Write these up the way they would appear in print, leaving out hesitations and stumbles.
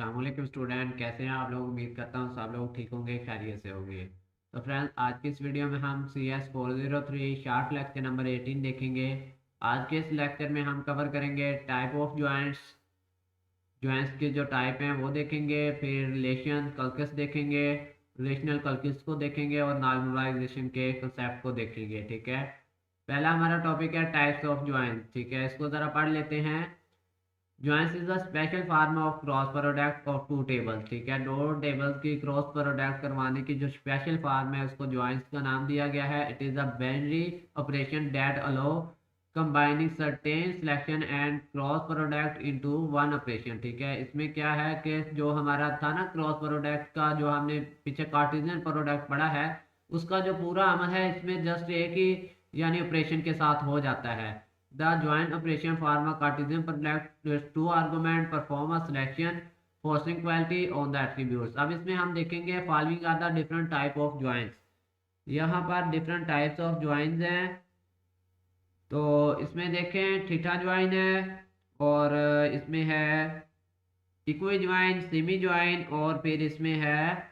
अस्सलामुअलैकुम स्टूडेंट, कैसे हैं आप लोग। उम्मीद करता हूँ सब लोग ठीक होंगे, खैरियत से होंगे। तो फ्रेंड्स, आज की इस वीडियो में हम CS403 शार्ट लेक्चर नंबर 18 देखेंगे। आज के इस लेक्चर में हम कवर करेंगे टाइप ऑफ ज्वाइंट्स, ज्वाइंट्स के जो टाइप हैं वो देखेंगे, फिर रिलेशन कल्कस देखेंगे, रिलेशनल कल्कस को देखेंगे और नॉर्मलाइजेशन के कंसेप्ट को देखेंगे। ठीक है, पहला हमारा टॉपिक है टाइप्स ऑफ ज्वाइंट्स। ठीक है, इसको ज़रा पढ़ लेते हैं। Joints is a special form of cross product of two tables. ठीक है, दो टेबल्स की क्रॉस प्रोडक्ट करवाने की जो स्पेशल फॉर्म है उसको ज्वाइंट्स का नाम दिया गया है। It is a binary operation that allow combining certain selection and cross product into one operation. ठीक है, इसमें क्या है कि जो हमारा था ना क्रॉस प्रोडक्ट का, जो हमने पीछे कार्टेशियन प्रोडक्ट पढ़ा है, उसका जो पूरा अमल है इसमें जस्ट एक ही यानी ऑपरेशन के साथ हो जाता है। The joint operation form a Cartesian product with two argument perform a selection forcing quality on the attributes। अब इसमें हम देखेंगे following are the different type of joints। यहाँ पर different types of joints हैं। तो इसमें देखें थीटा ज्वाइन है, और इसमें है इक्वी ज्वाइन, सेमी ज्वाइन, और फिर इसमें है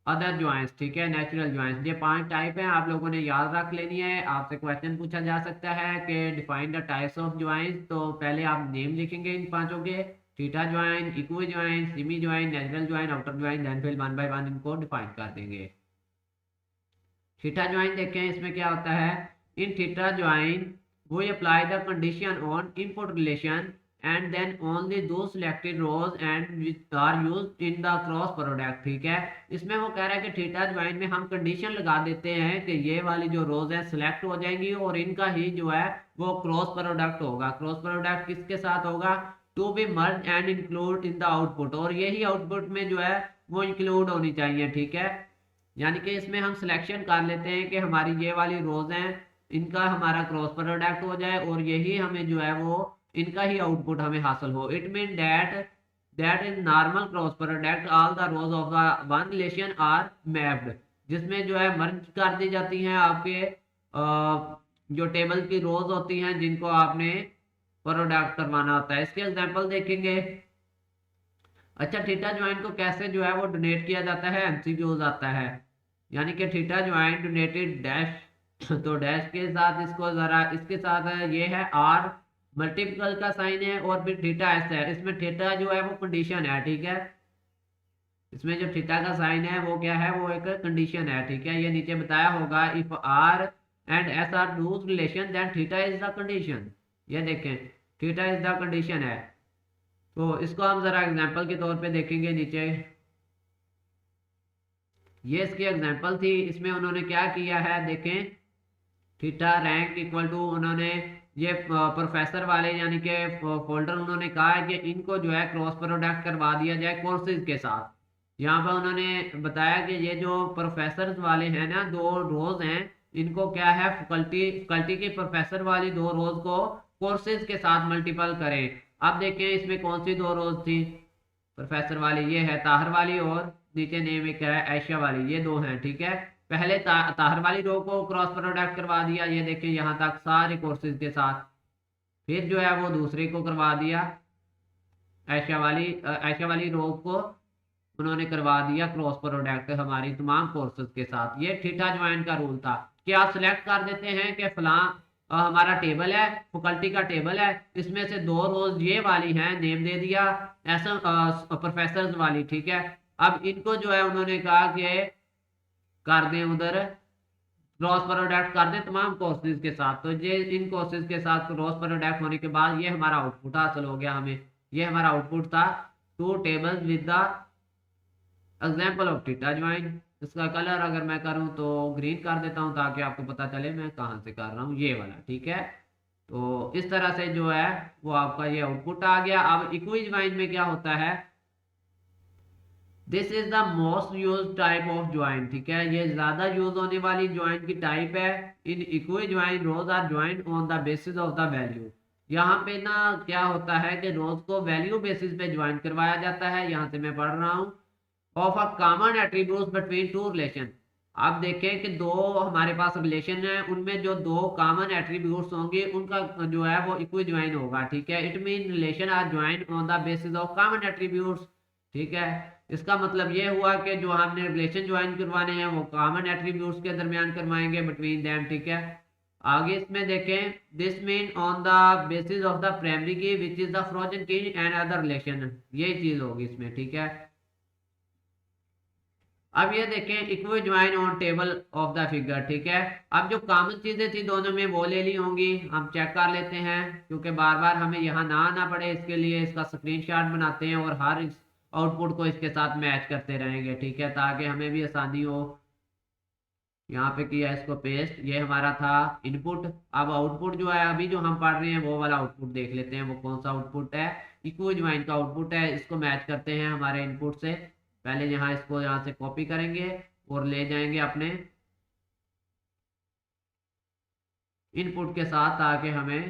अदर ज्वाइंट्स। ठीक है, नेचुरल ज्वाइंट्स। ये 5 टाइप हैं, आप लोगों ने याद रख लेनी है। आपसे क्वेश्चन पूछा जा सकता है कि define the types of joints. तो पहले आप नेम लिखेंगे इन पांचों के, theta join, equi join, semi join, natural join, outer join, then फिर वन बाय वन इनको डिफाइन कर देंगे। थीटा ज्वाइन देखें, इसमें क्या होता है। In theta join we apply the condition on input relation and then only those selected rows and which are used in the cross product। ठीक है, इसमें वो कह रहा है कि थीटा ज्वाइन में हम कंडीशन लगा देते हैं कि ये वाली जो रोज है सिलेक्ट हो जाएंगी और इनका ही जो है वो क्रॉस प्रोडक्ट होगा। क्रॉस प्रोडक्ट किसके साथ होगा, to be merge and include in the output, और यही आउटपुट में जो है वो इंक्लूड होनी चाहिए। ठीक है, यानी कि इसमें हम सिलेक्शन कर लेते हैं कि हमारी ये वाली रोज हैं, इनका हमारा क्रॉस प्रोडक्ट हो जाए और यही हमें जो है वो इनका ही आउटपुट हमें हासिल हो। It mean that in normal cross product all the rows of the one relation are mapped, जिसमें जो है मर्ज कर दी जाती हैं आपके जो टेबल की रोज होती हैं जिनको आपने प्रोडक्ट करवाना होता है। इसके एग्जांपल देखेंगे। अच्छा, थीटा ज्वाइन को कैसे जो है वो डोनेट किया जाता है, एमसीक्यूज आता है। यानी कि थीटा ज्वाइन डोनेटेड डैश तो डैश के साथ इसको जरा इसके साथ है, ये है आर मल्टीपल का साइन है, और फिर थीटा एस है। इसमें थीटा जो है वो कंडीशन है। ठीक है, इसमें जो थीटा का साइन है वो क्या है, वो एक कंडीशन है। ठीक है, ये नीचे बताया होगा, if R and S are loose relation then theta is the condition. ये देखें, थीटा इज द कंडीशन है। तो इसको हम जरा एग्जांपल के तौर पे देखेंगे नीचे। ये इसकी एग्जांपल थी, इसमें उन्होंने क्या किया है देखें। थीटा रैंक इक्वल टू, उन्होंने ये प्रोफेसर वाले यानी कि फोल्डर उन्होंने कहा है कि इनको जो है क्रॉस प्रोडक्ट करवा दिया जाए कोर्सेज के साथ। यहाँ पर उन्होंने बताया कि ये जो प्रोफेसर वाले हैं ना, दो रोज हैं, इनको क्या है फैकल्टी की प्रोफेसर वाली दो रोज को कोर्सेज के साथ मल्टीपल करें। अब देखें इसमें कौन सी दो रोज थी प्रोफेसर वाली, ये है ताहर वाली, और नीचे नेम एक है ऐशा वाली, ये दो हैं। ठीक है, पहले ताहर वाली रो को क्रॉस प्रोडक्ट करवा दिया, ये देखें यहाँ तक सारे कोर्सेज के साथ। फिर जो है वो दूसरे को करवा दिया, ऐशा वाली रो को उन्होंने करवा दिया क्रॉस प्रोडक्ट हमारी तमाम कोर्सेज के साथ। ये थीटा ज्वाइन का रूल था कि आप सिलेक्ट कर देते हैं कि फलां हमारा टेबल है, फैकल्टी का टेबल है, इसमें से दो रोज ये वाली हैं, नेम दे दिया ऐसा प्रोफेसर वाली। ठीक है, अब इनको जो है उन्होंने कहा कि कर दें उधर क्रॉस प्रोडक्ट कर दें तमाम कोर्सेज के साथ। तो ये इन कोर्सेज के साथ क्रॉस प्रोडक्ट होने के बाद ये हमारा आउटपुट हासिल हो गया हमें। ये हमारा आउटपुट था two tables with the example of theta join. इसका कलर अगर मैं करूं तो ग्रीन कर देता हूं ताकि आपको पता चले मैं कहां से कर रहा हूं, ये वाला। ठीक है, तो इस तरह से जो है वो आपका ये आउटपुट आ गया। अब इक्वी ज्वाइन में क्या होता है, this is the most use type of join. ठीक है, ये ज्यादा यूज होने वाली ज्वाइन की टाइप है। In equi join rows are joint on the basis of the value. यहाँ पे ना क्या होता है कि रोज को वैल्यू बेसिस पे ज्वाइन करवाया जाता है। यहाँ से मैं पढ़ रहा हूँ, of a common attributes between two relation. आप देखें कि दो हमारे पास रिलेशन है, उनमें जो दो कॉमन एट्रीब्यूट्स होंगे उनका जो है वो इक्वी ज्वाइन होगा। ठीक है, it mean relation are joint on the basis of common attributes. ठीक है। इसका मतलब ये हुआ कि जो हमने रिलेशन ज्वाइन करवाने हैं वो कॉमन एट्रीब्यूट्स के दरमियान करवाएंगे, बिटवीन देम, ठीक है। आगे इसमें देखें, this mean on the basis of the primary की विच इज द फ्रोजन की एंड अदर रिलेशन, ये चीज होगी इसमें, ठीक है। अब ये देखें, equal join on table of the figure, ठीक है। अब जो कॉमन चीजें थी दोनों में वो ले ली होंगी, हम चेक कर लेते हैं, क्योंकि बार बार हमें यहाँ ना आना पड़े, इसके लिए इसका स्क्रीनशॉट बनाते हैं और हर आउटपुट को इसके साथ मैच करते रहेंगे, ठीक है, ताकि हमें भी आसानी हो। यहाँ पे किया इसको पेस्ट, ये हमारा था इनपुट। अब आउटपुट जो है अभी जो हम पढ़ रहे हैं वो वाला आउटपुट देख लेते हैं, वो कौन सा आउटपुट है, इक्वल ज्वाइन का आउटपुट है। इसको मैच करते हैं हमारे इनपुट से। पहले यहाँ इसको यहाँ से कॉपी करेंगे और ले जाएंगे अपने इनपुट के साथ, ताकि हमें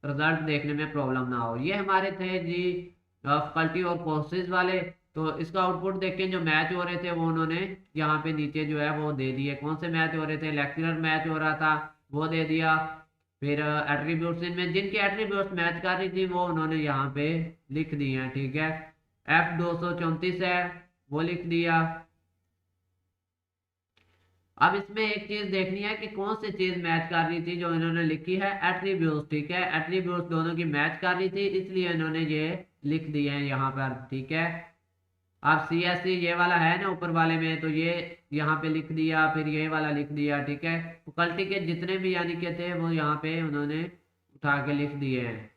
रिजल्ट देखने में प्रॉब्लम ना हो। ये हमारे थे जी फैकल्टी और कोर्सेज वाले। तो इसका आउटपुट देखें, जो मैच हो रहे थे वो उन्होंने यहाँ पे नीचे जो है वो दे दिए। कौन से मैच हो रहे थे, लेक्चरर मैच हो रहा था, वो दे दिया। फिर एट्रीब्यूट्स, इनमें जिनके एट्रीब्यूट्स मैच कर रही थी वो उन्होंने यहाँ पे लिख दिए हैं, ठीक है। F234 है, वो लिख दिया। अब इसमें एक चीज देखनी है कि कौन सी चीज मैच कर रही थी, जो इन्होंने लिखी है एट्रीब्यूट्स, ठीक है। एट्रीब्यूट्स दोनों की मैच कर रही थी, इसलिए इन्होंने ये लिख दिए हैं यहाँ पर, ठीक है। अब CSC ये वाला है ना ऊपर वाले में, तो ये यहाँ पे लिख दिया, फिर ये वाला लिख दिया, ठीक है। फैकल्टी के जितने भी यानी के थे वो यहाँ पे उन्होंने उठा के लिख दिए हैं।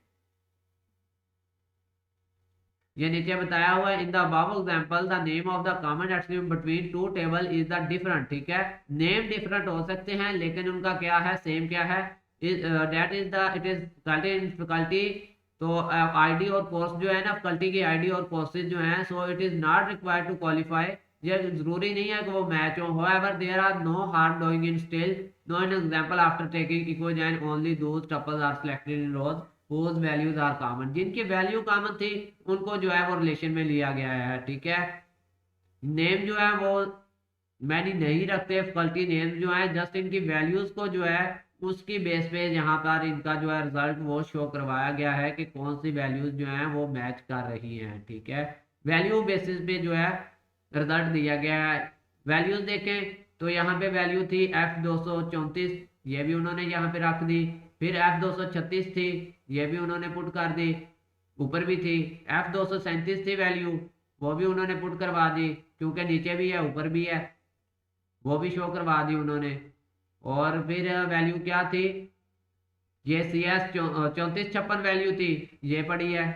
ये नीचे बताया हुआ है, in the above example the name of the common attribute between two table is the different, ठीक है। नेम डिफरेंट हो सकते हैं लेकिन उनका क्या है, सेम क्या है, that is the it is faculty in faculty. तो आईडी और कोर्स जो है ना, फैकल्टी की आईडी और कोर्सेज जो हैं, so it is not required to qualify. ये जरूरी नहीं है कि वो मैच हो। However there are no harm doing in still no an example after taking equal join only those tuples are selected in rows whose values are common। जिनकी value common थी उनको जो है वो रिलेशन में लिया गया है, ठीक है। नेम जो है वो मैंने नहीं रखते, फैकल्टी नेम जो है जस्ट इनकी वैल्यूज को जो है उसकी बेस पे यहाँ पर इनका जो है रिजल्ट वो शो करवाया गया है कि कौन सी वैल्यूज जो है वो मैच कर रही हैं, ठीक है। वैल्यू बेसिस पे जो है रिजल्ट दिया गया है। वैल्यूज देखें तो यहाँ पे वैल्यू थी F234, ये भी उन्होंने यहाँ पे रख दी। फिर F236 थी, ये भी उन्होंने पुट कर दी, ऊपर भी थी। F237 थी वैल्यू, वो भी उन्होंने पुट करवा दी, क्योंकि नीचे भी है ऊपर भी है, वो भी शो करवा दी उन्होंने। और फिर वैल्यू क्या थी, ये CS 3456 वैल्यू थी, ये पड़ी है,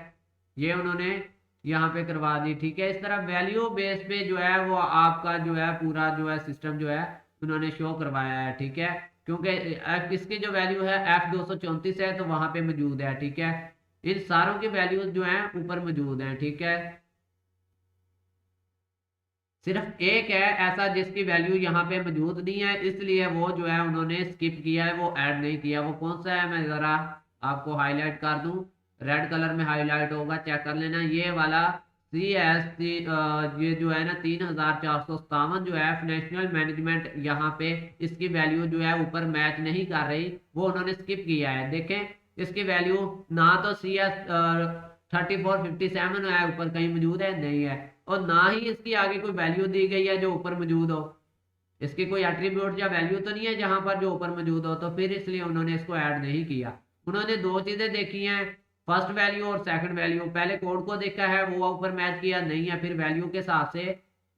ये उन्होंने यहाँ पे करवा दी, ठीक है। इस तरह वैल्यू बेस पे जो है वो आपका जो है पूरा जो है सिस्टम जो है उन्होंने शो करवाया है, ठीक है। क्योंकि इसकी जो वैल्यू है F234 है तो वहां पे मौजूद है, ठीक है। इन सारों की वैल्यूज जो है ऊपर मौजूद हैं, ठीक है। सिर्फ एक है ऐसा जिसकी वैल्यू यहाँ पे मौजूद नहीं है, इसलिए वो जो है उन्होंने स्किप किया है, वो ऐड नहीं किया। वो कौन सा है, मैं जरा आपको हाईलाइट कर दूं, रेड कलर में हाईलाइट होगा, चेक कर लेना। ये वाला CSC ये जो है ना 3457 जो है फाइनेंशियल मैनेजमेंट, यहाँ पे इसकी वैल्यू जो है ऊपर मैच नहीं कर रही, वो उन्होंने स्किप किया है। देखें इसकी वैल्यू ना तो CS 3457 है ऊपर कहीं मौजूद है, नहीं है, और ना ही इसकी आगे कोई वैल्यू दी गई है जो ऊपर मौजूद हो। इसकी कोई एट्रीब्यूट या वैल्यू तो नहीं है जहां पर जो ऊपर मौजूद हो, तो फिर इसलिए उन्होंने इसको ऐड नहीं किया। उन्होंने दो चीजें देखी हैं, फर्स्ट वैल्यू और सेकंड वैल्यू। पहले कोड को देखा है, वो ऊपर मैच किया नहीं है, फिर वैल्यू के हिसाब से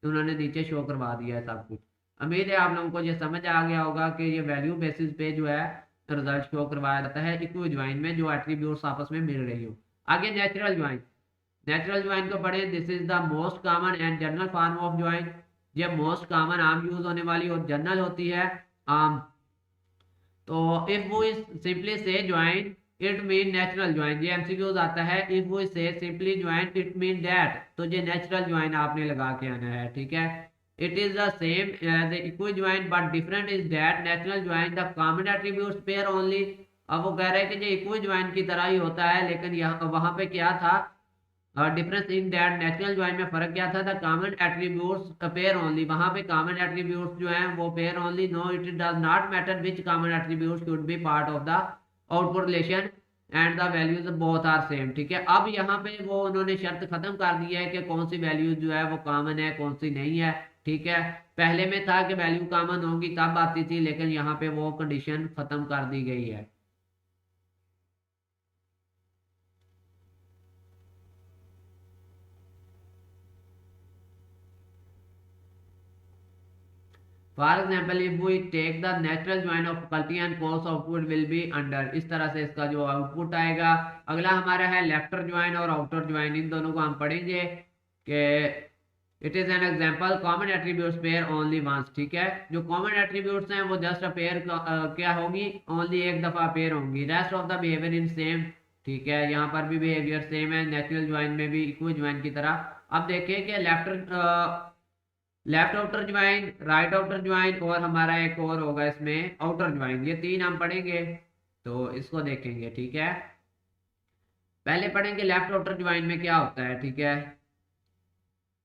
उन्होंने नीचे शो करवा दिया है सब कुछ। उम्मीद है आप लोगों को ये समझ आ गया होगा कि ये वैल्यू बेसिस पे जो है रिजल्ट शो करवाया जाता है इक्वल ज्वाइन में, जो एट्रीब्यूट्स आपस में मिल रही हो। आगे नेचुरल ज्वाइन, नेचुरल ज्वाइन को पढ़े। This is the most common and general form of join. ये मोस्ट कॉमन आम यूज होने वाली और जनरल होती है, आम। तो इफ वो इज सिंपली से join it mean natural join, ये MCQs आता है। इफ वो से simply join it mean that, तो ये नेचुरल ज्वाइन आपने लगा के आना है, ठीक है। It is the same as equal join but different is that natural join the common attributes pair only. अब वो कह रहे हैं कि ये इक्वल ज्वाइन की तरह ही होता है, लेकिन यहाँ वहां पे क्या था difference in that, natural join में फर्क क्या था, the common attributes pair only. वहां पे कॉमन एट्रीब्यूट्स जो हैं वो pair only. No it does not matter which common attributes should be part of the output relation. And the values both are same. ठीक है, अब यहाँ पे वो उन्होंने शर्त खत्म कर दी है कि कौन सी वैल्यू जो है वो कॉमन है, कौन सी नहीं है। ठीक है, पहले में था कि वैल्यू कॉमन होगी तब आती थी, लेकिन यहाँ पे वो कंडीशन खत्म कर दी गई है। For example if we take the natural join of faculty and course output will be under, इस तरह से इसका जो आउटपुट आएगा। अगला हमारा है लेफ्टर ज्वाइन और आउटर ज्वाइन, इन दोनों को हम पढ़ेंगे कि it is an example common attributes pair only once. ठीक है, जो कॉमन एट्रीब्यूट्स हैं वो जस्ट पेयर क्या होगी, ओनली एक दफा पेयर होंगी, rest of the behaviour in same. ठीक है, यहाँ पर भी बिहेवियर सेम है, नेचुरल ज्वाइन में भी इक्वल ज्वाइन की तरह। अब देखें कि left outer join, right outer join और हमारा एक और होगा इसमें आउटर ज्वाइन, ये तीन हम पढ़ेंगे तो इसको देखेंगे। ठीक है, पहले पढ़ेंगे लेफ्ट आउटर ज्वाइन में क्या होता है। ठीक है,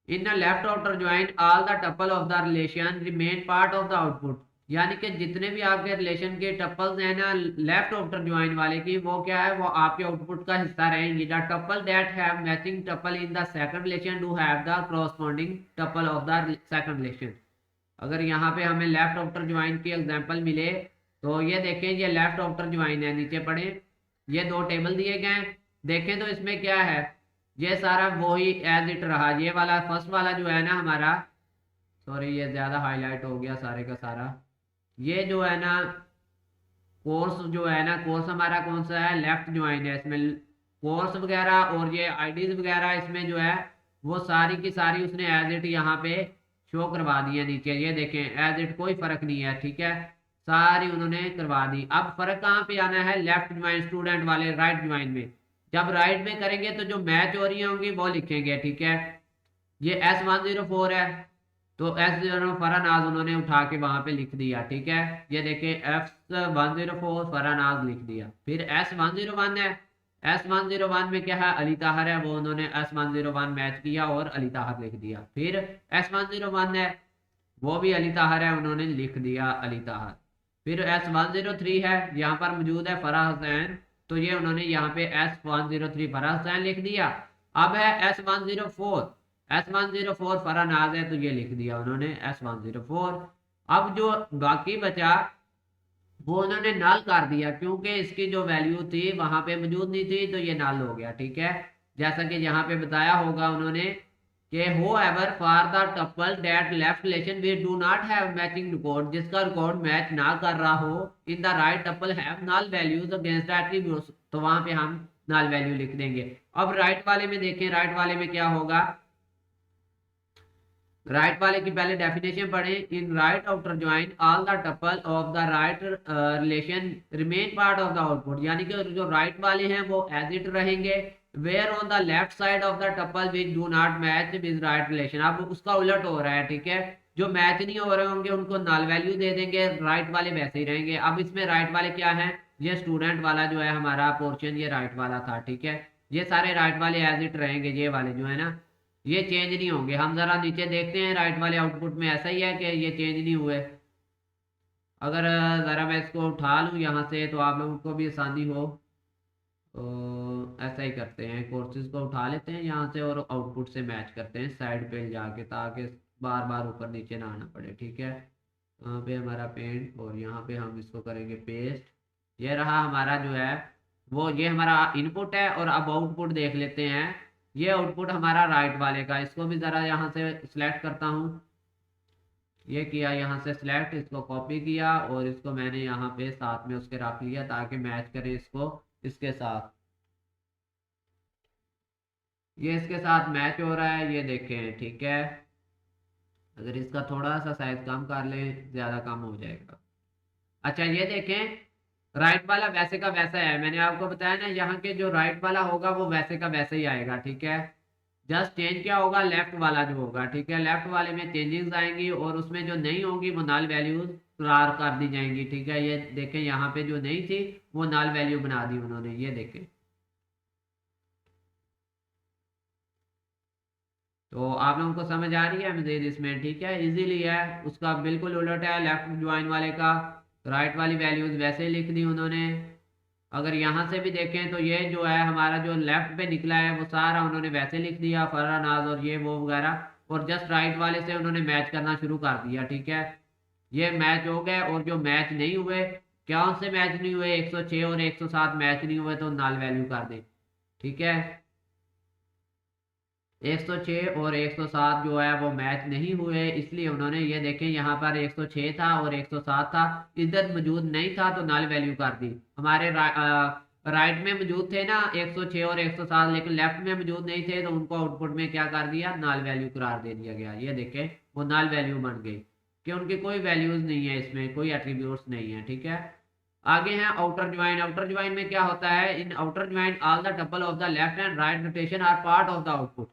in the left outer join all the tuple of the relation remain part of the output, यानी कि जितने भी आपके रिलेशन के टपल्स हैं ना लेफ्ट आउटर ज्वाइन वाले की, वो क्या है, वो आपके आउटपुट का हिस्सा रहेंगी। The tuple that have matching tuple in the second relation do have the corresponding tuple of the second relation. अगर यहाँ पे हमें लेफ्ट आउटर ज्वाइन की एग्जांपल मिले तो ये देखें, ये लेफ्ट आउटर ज्वाइन है, नीचे पढ़े ये दो टेबल दिए गए हैं। देखें तो इसमें क्या है, ये सारा वही एज इट रहा, ये वाला फर्स्ट वाला जो है ना हमारा, सॉरी ये ज्यादा हाईलाइट हो गया सारे का सारा, ये जो है ना कोर्स जो है ना, कोर्स हमारा कौन सा है, लेफ्ट ज्वाइन है, इसमें कोर्स वगैरह और ये आईडीज वगैरह इसमें जो है वो सारी की सारी उसने एज इट यहाँ पे शो करवा दी है नीचे, ये देखें एज इट कोई फर्क नहीं है। ठीक है, सारी उन्होंने करवा दी। अब फर्क कहाँ पे आना है, लेफ्ट ज्वाइन स्टूडेंट वाले राइट ज्वाइन में। जब राइट में करेंगे तो जो मैच हो रही होंगी वो लिखेंगे। ठीक है, ये S104 है तो S0 फरानाज उन्होंने उठा के वहां पे लिख दिया। ठीक है, ये देखें F104 फरानाज लिख दिया। फिर S101 है, S101 में क्या है, अली ताहर है, वो उन्होंने S101 मैच किया और अली ताहर लिख दिया। फिर S101 है, वो भी अली ताहर है, उन्होंने लिख दिया अली ताहर। फिर S103 है, यहाँ पर मौजूद है फराह हुसैन, तो ये उन्होंने यहाँ पे S103 फराह हुसैन लिख दिया। अब है S104, S104 फरानाज है, तो ये लिख दिया उन्होंने S104। अब जो बाकी बचा वो उन्होंने नल कर दिया, क्योंकि इसकी जो वैल्यू थी वहां पे मौजूद नहीं थी, तो ये नल हो गया। ठीक है, जैसा कि यहाँ पे बताया होगा उन्होंने कि however for the tuple that left relation we do not have matching record, जिसका रिकॉर्ड मैच ना कर रहा हो in the right tuple have null values against attributes, तो वहां पे हम नल वैल्यू लिख देंगे। अब राइट वाले में देखें, राइट वाले में क्या होगा, राइट वाले की पहले डेफिनेशन पढ़े, in right outer join all the tuple of the right relation remain part of the output, यानी कि जो राइट वाले हैं वो एज इट रहेंगे, where on the left side of the tuple which do not match with right relation. अब उसका उलट हो रहा है। ठीक है, जो मैच नहीं हो रहे होंगे उनको नल वैल्यू दे देंगे, राइट वाले वैसे ही रहेंगे। अब इसमें राइट वाले क्या है, ये स्टूडेंट वाला जो है हमारा पोर्शन ये राइट वाला था। ठीक है, ये सारे राइट वाले एज इट रहेंगे, ये वाले जो है ना ये चेंज नहीं होंगे। हम जरा नीचे देखते हैं, राइट वाले आउटपुट में ऐसा ही है कि ये चेंज नहीं हुए। अगर ज़रा मैं इसको उठा लूँ यहाँ से तो आप लोगों को भी आसानी हो, तो ऐसा ही करते हैं, कोर्सेज को उठा लेते हैं यहाँ से और आउटपुट से मैच करते हैं साइड पे जाके, ताकि बार बार ऊपर नीचे ना आना पड़े। ठीक है, यहाँ पे हमारा पेंट और यहाँ पे हम इसको करेंगे पेस्ट। ये रहा हमारा जो है वो, ये हमारा इनपुट है। और अब आउटपुट देख लेते हैं, ये आउटपुट हमारा राइट वाले का, इसको भी ज़रा यहाँ से सिलेक्ट करता हूँ, ये किया यहाँ से सिलेक्ट, इसको कॉपी किया और इसको मैंने यहाँ पे साथ में उसके रख लिया ताकि मैच करे इसको इसके साथ। ये इसके साथ मैच हो रहा है, ये देखें। ठीक है, अगर इसका थोड़ा सा साइज कम कर लें, ज़्यादा कम हो जाएगा। अच्छा ये देखें, राइट वाला वैसे का वैसा है, मैंने आपको बताया ना यहाँ के जो राइट वाला होगा वो वैसे का वैसे ही आएगा। ठीक है, जस्ट चेंज क्या होगा, लेफ्ट वाला जो होगा। ठीक है, लेफ्ट वाले में चेंजेस आएंगी और उसमें जो नहीं होंगी वो नल वैल्यूज क्लियर कर दी जाएंगी। ठीक है, ये देखें यहाँ पे जो नहीं थी वो नल वैल्यू बना दी उन्होंने, ये देखें। तो आप लोगों को समझ आ रही है मजीद इसमें। ठीक है, इजीली है, उसका बिल्कुल उलट है लेफ्ट ज्वाइन वाले का, राइट वाली वैल्यूज वैसे ही लिख दी उन्होंने। अगर यहाँ से भी देखें तो ये जो है हमारा जो लेफ्ट पे निकला है वो सारा उन्होंने वैसे लिख दिया, फरनाज और ये वो वगैरह, और जस्ट राइट वाले से उन्होंने मैच करना शुरू कर दिया। ठीक है, ये मैच हो गए, और जो मैच नहीं हुए, कौन से मैच नहीं हुए, 106 और 107 मैच नहीं हुए तो नल वैल्यू कर दें। ठीक है, 106 और 107 जो है वो मैच नहीं हुए, इसलिए उन्होंने ये देखें यहाँ पर 106 था और 107 था, इधर मौजूद नहीं था तो नल वैल्यू कर दी। हमारे राइट में मौजूद थे ना 106 और 107, लेकिन लेफ्ट में मौजूद नहीं थे, तो उनको आउटपुट में क्या कर दिया, नल वैल्यू करार दे दिया गया। ये देखें वो नल वैल्यू बन गई कि उनकी कोई वैल्यूज नहीं है, इसमें कोई एट्रीब्यूट्स नहीं है। ठीक है, आगे है आउटर ज्वाइन। आउटर ज्वाइन में क्या होता है, in outer join all the tuple of the left and right notation are part of the output.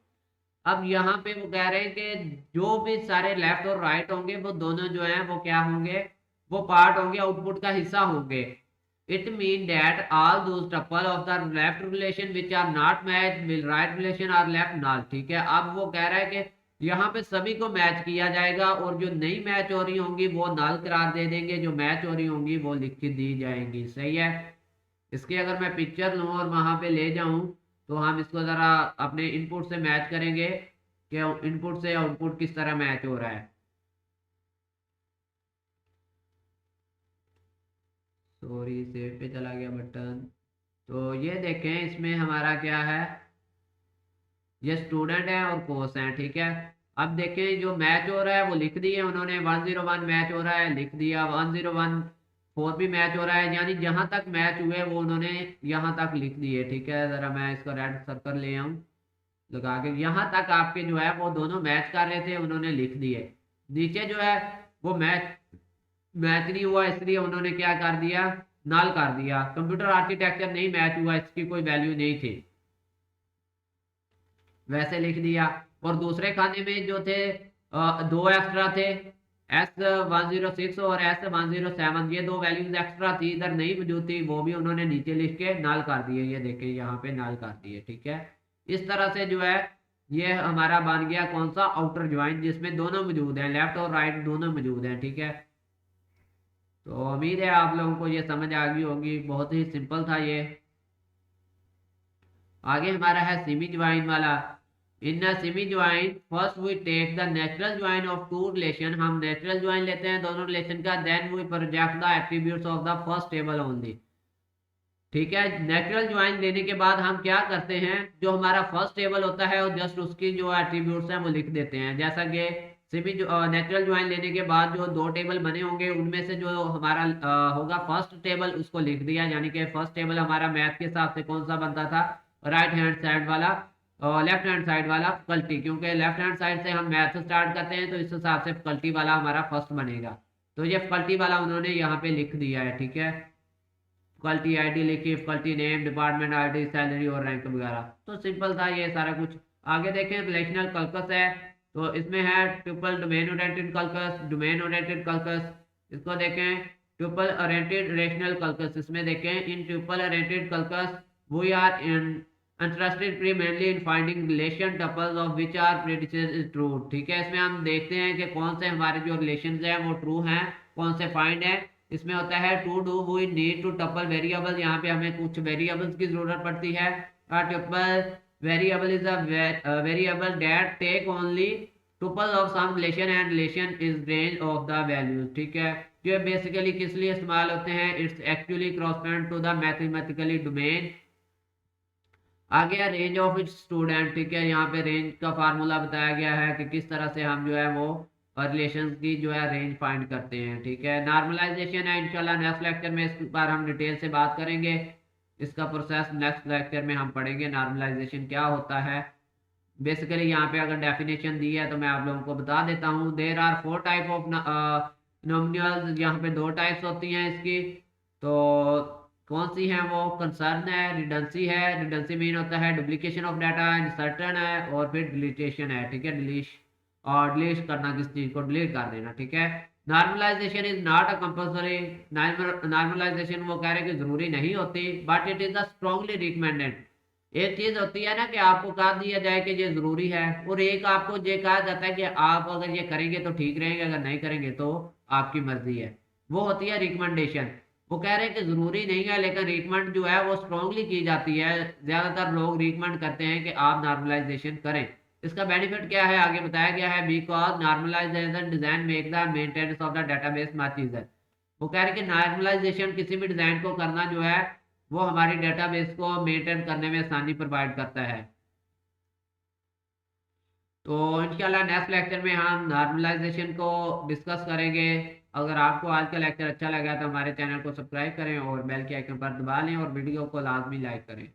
अब यहाँ पे वो कह रहे हैं कि जो भी सारे लेफ्ट और राइट होंगे वो दोनों जो हैं वो क्या होंगे, वो पार्ट होंगे, आउटपुट का हिस्सा होंगे। It mean that all those tuple of the left relation which are not match will right relation are left null. ठीक है, अब वो कह रहा है कि यहाँ पे सभी को मैच किया जाएगा, और जो नहीं मैच हो रही होंगी वो नल करार दे देंगे, जो मैच हो रही होंगी वो लिख दी जाएंगी। सही है, इसकी अगर मैं पिक्चर लूँ और वहां पे ले जाऊं, तो हम इसको ज़रा अपने इनपुट से मैच करेंगे कि इनपुट से आउटपुट किस तरह मैच हो रहा है। सॉरी, सेव पे चला गया बटन। तो ये देखें इसमें हमारा क्या है, ये स्टूडेंट है और कोर्स है। ठीक है, अब देखें जो मैच हो रहा है वो लिख दिए उन्होंने, 101 मैच हो रहा है लिख दिया, 101 भी मैच हो रहा है, यानी जहां तक मैच हुए वो उन्होंने यहाँ तक लिख दिए। ठीक है, ज़रा मैं इसको रेड सर्कल ले आऊँ लगा के, यहाँ तक आपके जो है वो दोनों मैच कर रहे थे, उन्होंने लिख दिए। नीचे जो है वो मैच मैच नहीं हुआ, इसलिए उन्होंने क्या कर दिया, नल कर दिया। कंप्यूटर आर्किटेक्चर नहीं मैच हुआ, इसकी कोई वैल्यू नहीं थी, वैसे लिख दिया। और दूसरे खाने में जो थे दो एक्स्ट्रा थे, S106 और S107, ये दो वैल्यूज एक्स्ट्रा थी, इधर नहीं मौजूद थी, वो भी उन्होंने नीचे लिख के नल कर दिए। ये देखें यहाँ पे नल कर दिए। ठीक है, इस तरह से जो है ये हमारा बन गया कौन सा, आउटर ज्वाइन, जिसमें दोनों मौजूद हैं, लेफ्ट और राइट दोनों मौजूद हैं। ठीक है, तो उम्मीद है आप लोगों को ये समझ आ गई होगी, बहुत ही सिंपल था ये। आगे हमारा है सेमी ज्वाइन वाला। In semi join first we take the natural join of two relation, हम नेचुरल ज्वाइन लेते हैं दोनों रिलेशन का, then we project the attributes of the first table only. ठीक है, नेचुरल ज्वाइन लेने के बाद हम क्या करते हैं, जो हमारा फर्स्ट टेबल होता है और जस्ट उसकी जो एट्रीब्यूट्स हैं वो लिख देते हैं। जैसा कि सेमी नेचुरल ज्वाइन लेने के बाद जो दो टेबल बने होंगे उनमें से जो हमारा होगा फर्स्ट टेबल, उसको लिख दिया, यानी कि फर्स्ट टेबल हमारा मैथ के हिसाब से कौन सा बनता था, राइट हैंड साइड वाला और लेफ्ट हैंड साइड वाला फैकल्टी, क्योंकि लेफ्ट हैंड साइड से हम मैथ स्टार्ट करते हैं तो इस हिसाब से फैकल्टी वाला हमारा फर्स्ट बनेगा। तो ये फैकल्टी वाला उन्होंने यहाँ पे लिख दिया है। ठीक है, फैकल्टी आईडी लिखी, faculty name, department ID, salary और रैंक वगैरह, तो सिंपल था ये सारा कुछ। आगे देखें रिलेशनल कलकस है, तो इसमें है triple domain oriented calculus, domain oriented calculus. इसको देखें ट्रिपल ओरिएंटेड रिलेशनल कलकस, इसमें देखें इन triple oriented calculus we are in interested mainly in finding relation tuples of which are predicate is true। ठीक है, इसमें हम देखते हैं कि कौन से हमारे जो रिलेशंस हैं वो ट्रू हैं, कौन से फाइंड है। इसमें होता है to do we need to tuple variable, यहाँ पे हमें कुछ वेरिएबल्स की जरूरत पड़ती है। Tuple variable is a variable that take only tuple of some relation and relation is range of the values. ठीक है, ये बेसिकली किस लिए इस्तेमाल होते हैं, it's actually correspond to the mathematically domain. आगे है रेंज ऑफ इट्स स्टूडेंट। ठीक है, यहाँ पे रेंज का फार्मूला बताया गया है कि किस तरह से हम जो है वो रिलेशंस की जो है रेंज फाइंड करते हैं। ठीक है, नॉर्मलाइजेशन है, इंशाल्लाह नेक्स्ट लेक्चर में इस बार हम डिटेल से बात करेंगे, इसका प्रोसेस नेक्स्ट लेक्चर में हम पढ़ेंगे नॉर्मलाइजेशन क्या होता है। बेसिकली यहाँ पे अगर डेफिनेशन दी है तो मैं आप लोगों को बता देता हूँ। देर आर 4 टाइप ऑफ नॉमिनल्स, यहाँ पे 2 टाइप्स होती हैं इसकी, तो कौन सी है वो, कंसर्न है, रिडेंसी है। रिडेंसी मीन होता है डुप्लीकेशन ऑफ डाटा, इंसर्टन है और फिर डिलीटेशन है। ठीक है, डिलीट करना, किस चीज को डिलीट कर देना। ठीक है, normalization is not a compulsory. Normalization वो कह रहे हैं कि जरूरी नहीं होती, but it is a strongly recommended. एक चीज होती है ना कि आपको कहा दिया जाए कि ये जरूरी है, और एक आपको ये कहा जाता है कि आप अगर ये करेंगे तो ठीक रहेंगे, अगर नहीं करेंगे तो आपकी मर्जी है, वो होती है रिकमेंडेशन। वो कह रहे हैं कि ज़रूरी नहीं है, लेकिन रिकमेंड जो है वो स्ट्रांगली की जाती है। ज़्यादातर लोग रिकमेंड करते हैं कि आप नॉर्मलाइजेशन करें। इसका बेनिफिट क्या है आगे बताया गया है, because normalization design make the maintenance of the database much easier. वो कह रहे हैं कि नॉर्मलाइजेशन किसी भी डिज़ाइन को करना जो है वो हमारी डेटाबेस को मेंटेन करने में आसानी प्रोवाइड करता है। तो इंशाल्लाह नेक्स्ट लेक्चर में हम नॉर्मलाइजेशन को डिस्कस करेंगे। अगर आपको आज का लेक्चर अच्छा लगा तो हमारे चैनल को सब्सक्राइब करें और बेल के आइकन पर दबा लें और वीडियो को लाजमी लाइक करें।